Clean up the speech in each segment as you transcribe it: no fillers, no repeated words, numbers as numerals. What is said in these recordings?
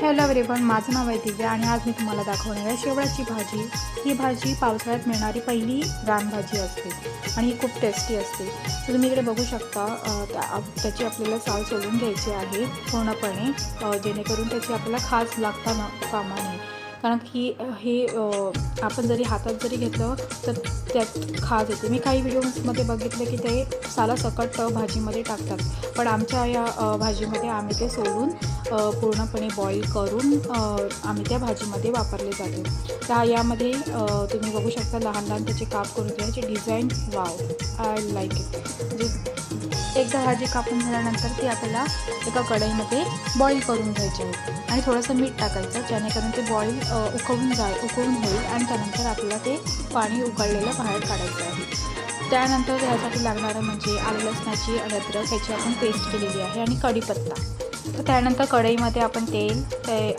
Hello everyone, माझं नाव आहे दिव्या आणि आज मी तुम्हाला दाखवणार आहे शेवळाची भाजी। ही भाजी पावसाळ्यात मिळणारी पहिली रानभाजी असते आणि ही खूप टेस्टी असते। तर तुम्ही इकडे बघू शकता, त्याची आपल्याला साल सोलून घ्यायची आहे पूर्णपणे, जेणेकरून त्याची आपल्याला खाज लागता कामा नये। कारण की हे आपण जरी हातात जरी घेतलं तर त्यात खाज येते। मी काही व्हिडिओजमध्ये बघितलं की ते सालासकट भाजीमध्ये टाकतात, पण आमच्या या भाजीमध्ये आम्ही ते सोलून पूर्णपणे बॉईल करून आम्ही त्या भाजीमध्ये वापरले जाते। तर यामध्ये तुम्ही बघू शकता लहान लहान त्याचे काप करून घ्यायचे। Design wow, I like it. एकदा भाजी कापून झाल्यानंतर ती आपल्याला एका कढईमध्ये बॉईल करून घ्यायची आहे आणि थोडंसं मीठ टाकायचं, जेणेकरून ते बॉईल उकळून होईल आणि त्यानंतर आपल्याला ते पाणी उकळलेलं बाहेर काढायचं आहे। त्यानंतर ह्यासाठी लागणारं म्हणजे आलं लसणाची आणि अद्रक याची आपण पेस्ट केलेली आहे आणि कढीपत्ता। तर त्यानंतर कढईमध्ये आपण तेल,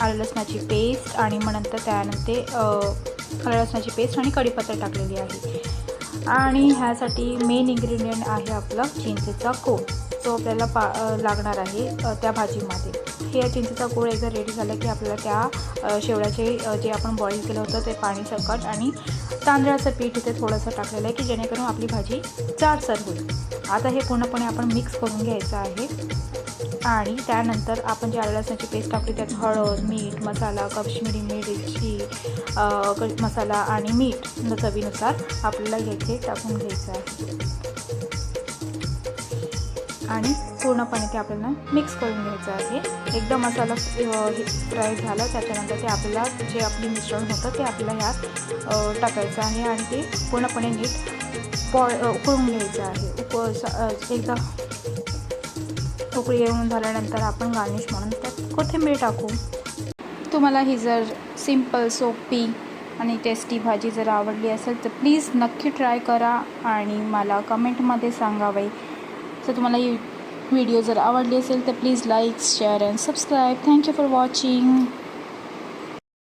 आलं लसणाची पेस्ट आणि मग नंतर त्यानंतर आलं लसणाची पेस्ट आणि कढीपत्ता टाकलेली आहे। आणि ह्यासाठी मेन इन्ग्रेडियंट आहे आपला चिंचेचा कोळ, जो आपल्याला लागणार आहे त्या भाजीमध्ये। हे चिंचेचा कोळ एकदा रेडी झाला की आपल्याला त्या शेवळ्याचे जे आपण बॉईल केलं होतं ते पाणी सकट आणि तांदळाचं पीठ इथे थोडंसं टाकलेलं आहे की जेणेकरून आपली भाजी जाडसर होईल। आता हे पूर्णपणे आपण मिक्स करून घ्यायचं आहे आणि त्यानंतर आपण जे आलं लसणाची पेस्ट टाकली त्यात हळद, मीठ, मसाला, काश्मीरी मिरची मसाला आणि मीठ चवीनुसार आपल्याला येथे टाकून घ्यायचं आहे आणि पूर्णपणे ते आपल्याला मिक्स करून घ्यायचं आहे। एकदा मसाला फ्राय झाला त्याच्यानंतर ते आपल्याला जे आपली मिश्रण होतं ते आपल्याला ह्यात टाकायचं आहे आणि ते पूर्णपणे नीट उकळून घ्यायचं आहे। एकदा उकळी येऊन झाल्यानंतर आपण गार्निश म्हणून त्यात कोथिंबीर टाकू। तुम्हाला ही जर सिंपल, सोपी आणि टेस्टी भाजी जर आवडली असेल तर प्लीज नक्की ट्राय करा आणि मला कमेंटमध्ये सांगावे। तर तुम्हाला ही व्हिडिओ जर आवडली असेल तर please like, share and subscribe. Thank you for watching.